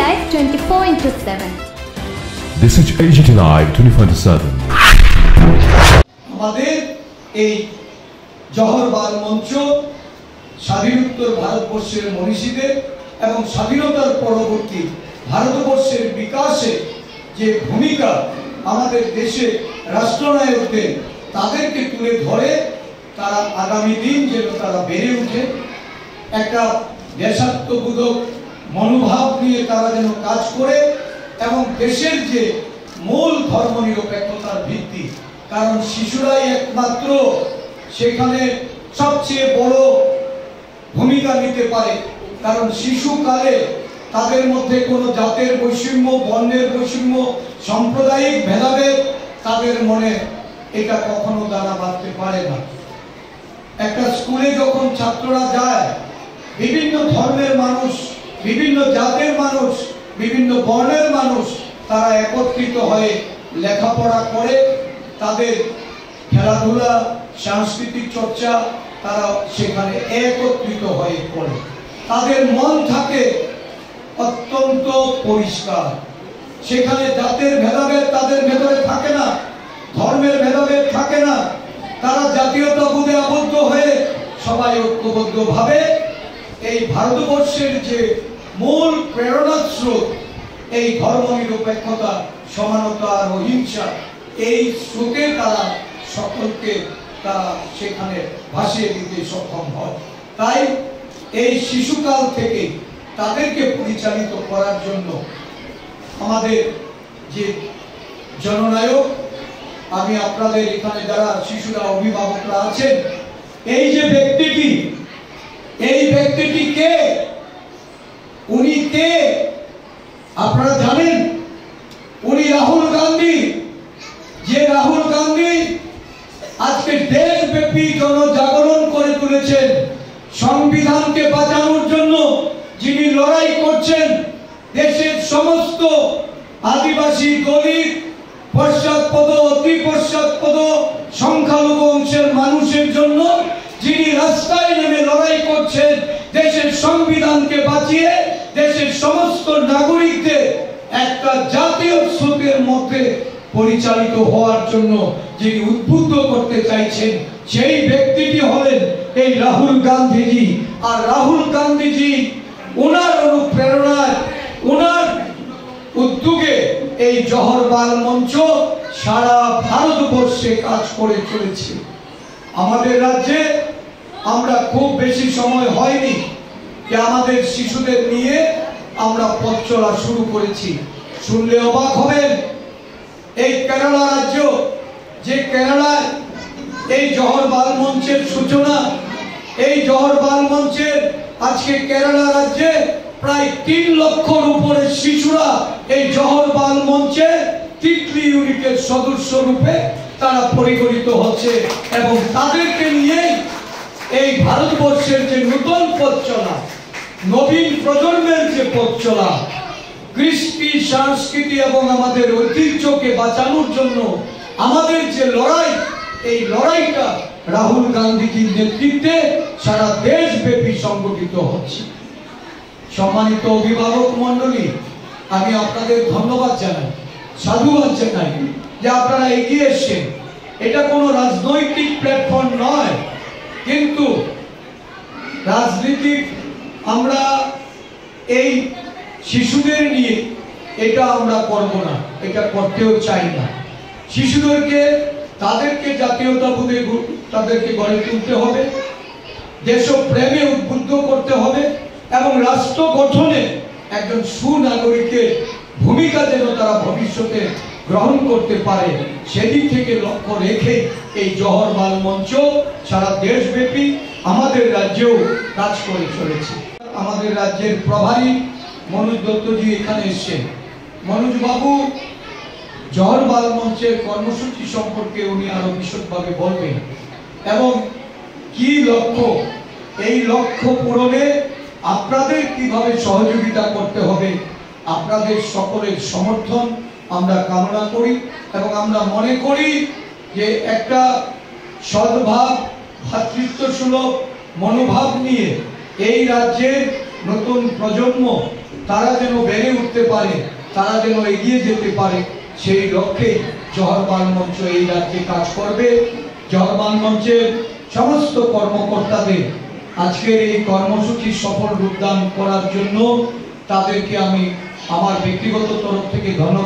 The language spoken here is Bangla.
Live 24/7. This is AGT Live 24/7. আমাদের এই জহর বাল মঞ্চ স্বাধীনোত্তর ভারতবর্ষের মনীষীদের এবং স্বাধীনতার পরবর্তী ভারতবর্ষের বিকাশে যে ভূমিকা আমাদের দেশে রাষ্ট্রনায়কদের তাদেরকে তুলে ধরে তারা আগামী দিন যেন তারা বেড়ে উঠে একটা দেশাত্মবোধক মনোভাব নিয়ে তারা যেন কাজ করে এবং দেশের যে মূল ধর্মনিরপেক্ষতার ভিত্তি, কারণ শিশুরাই একমাত্র সেখানে সবচেয়ে বড় ভূমিকা নিতে পারে, কারণ শিশুকালে তাদের মধ্যে কোনো জাতের বৈষম্য, বর্ণের বৈষম্য, সাম্প্রদায়িক ভেদাভেদ তাদের মনে এটা কখনো দানা বাঁধতে পারে না। একটা স্কুলে যখন ছাত্ররা যায়, বিভিন্ন ধর্মের মানুষ, বিভিন্ন জাতের মানুষ, বিভিন্ন বর্ণের মানুষ তারা একত্রিত হয়ে লেখাপড়া করে, তাদের খেলাধুলা, সাংস্কৃতিক চর্চা তারা সেখানে একত্রিত হয়ে পড়ে। তাদের মন থাকে অত্যন্ত পরিষ্কার, সেখানে জাতের ভেদাভেদ তাদের ভেতরে থাকে না, ধর্মের ভেদাভেদ থাকে না, তারা জাতীয়তাবোধে আবদ্ধ হয়ে সবাই ঐক্যবদ্ধভাবে এই ভারতবর্ষের যে মূল প্রেরণা স্রোত, এই ধর্মনিরপেক্ষতা, সমানতা আর অহিংসা, এই স্রোতে তারা সকলকে তারা সেখানে ভাসিয়ে দিতে সক্ষম হয়। তাই এই শিশুকাল থেকে তাদেরকে পরিচালিত করার জন্য আমাদের যে জননায়ক, আমি আপনাদের এখানে যারা শিশুরা অভিভাবকরা আছেন, এই যে ব্যক্তিটি, এই ব্যক্তিটি কে? উনি কে আপনারা জানেন? উনি রাহুল গান্ধী। যে রাহুল গান্ধী আজকে দেশব্যাপী জনজাগরণ করে তুলেছেন, সংবিধানকে বাঁচানোর জন্য যিনি লড়াই করছেন, দেশের সমস্ত আদিবাসী, দলিত, পশ্চাৎপদ, অতি পশ্চাৎপদ, সংখ্যালঘু অংশের মানুষের জন্য যিনি রাস্তায় নেমে লড়াই করছেন, দেশের সংবিধানকে বাঁচিয়ে দেশের সমস্ত নাগরিকদের একটা জাতীয় স্রোতের মধ্যে পরিচালিত হওয়ার জন্য যিনি উদ্বুদ্ধ করতে চাইছেন, সেই ব্যক্তিটি হলেন এই রাহুল গান্ধীজি। আর রাহুল গান্ধীজি ওনার অনুপ্রেরণায়, ওনার উদ্যোগে এই জহর বাল মঞ্চ সারা ভারতবর্ষে কাজ করে চলেছে। আমাদের রাজ্যে আমরা খুব বেশি সময় হয়নি যে আমাদের শিশুদের নিয়ে আমরা পথ চলা শুরু করেছি। শুনলে অবাক হবেন, এই কেরালা রাজ্য, যে কেরালায় এই জহর বাল মঞ্চের সূচনা, এই জহর বাল মঞ্চের আজকে কেরালা রাজ্যে প্রায় 3 লক্ষর উপরে শিশুরা এই জহর বাল মঞ্চে তিতলি ইউনিটের সদস্য রূপে তারা পরিগণিত হচ্ছে এবং তাদেরকে নিয়ে এই ভারতবর্ষের যে নতুন পথ চলা, নবীন প্রজন্মের যে পথ চলা, কৃষ্টি, সংস্কৃতি এবং আমাদের ঐতিহ্যকে বাঁচানোর জন্য আমাদের যে লড়াই, এই লড়াইটা রাহুল গান্ধীজির নেতৃত্বে সারা দেশব্যাপী সংগঠিত হচ্ছে। সম্মানিত অভিভাবক মণ্ডলী, আমি আপনাদের ধন্যবাদ জানাই, সাধুবাদ জানাই যে আপনারা এগিয়ে এসেছেন। এটা কোনো রাজনৈতিক প্ল্যাটফর্ম নয়, কিন্তু রাজনীতিক আমরা এই শিশুদের নিয়ে এটা আমরা করব না, এটা করতেও চাই না। শিশুদেরকে, তাদেরকে জাতীয়তাবোধে তাদেরকে গড়ে তুলতে হবে, দেশপ্রেমে উদ্বুদ্ধ করতে হবে এবং রাষ্ট্র গঠনে একজন সুনাগরিকের ভূমিকা যেন তারা ভবিষ্যতে গ্রহণ করতে পারে, সেদিক থেকে লক্ষ্য রেখে এই জহর বাল মঞ্চ সারা দেশব্যাপী আমাদের রাজ্যেও কাজ করে চলেছে। আমাদের রাজ্যের প্রভারী মনোজ দত্তজি এখানে এসেছেন। মনোজ বাবু জহর বাল মঞ্চের কর্মসূচি সম্পর্কে উনি আরো বিশদভাবে বলবেন এবং কি লক্ষ্য, এই লক্ষ্য পূরণে আপনাদের কিভাবে সহযোগিতা করতে হবে, আপনাদের সকলের সমর্থন আমরা কামনা করি এবং আমরা মনে করি যে একটা সদ্ভাব, ভ্রাতৃত্বসুলভ মনোভাব নিয়ে এই রাজ্যের নতুন প্রজন্ম তারা যেন বেড়ে উঠতে পারে, তারা যেন এগিয়ে যেতে পারে, সেই লক্ষ্যে জওহর বাল মঞ্চ এই রাজ্যে কাজ করবে। জওহর বাল মঞ্চের সমস্ত কর্মকর্তাদের আজকের এই কর্মসূচি সফল রূপদান করার জন্য তাদেরকে আমি আমার ব্যক্তিগত তরফ থেকে ধন্যবাদ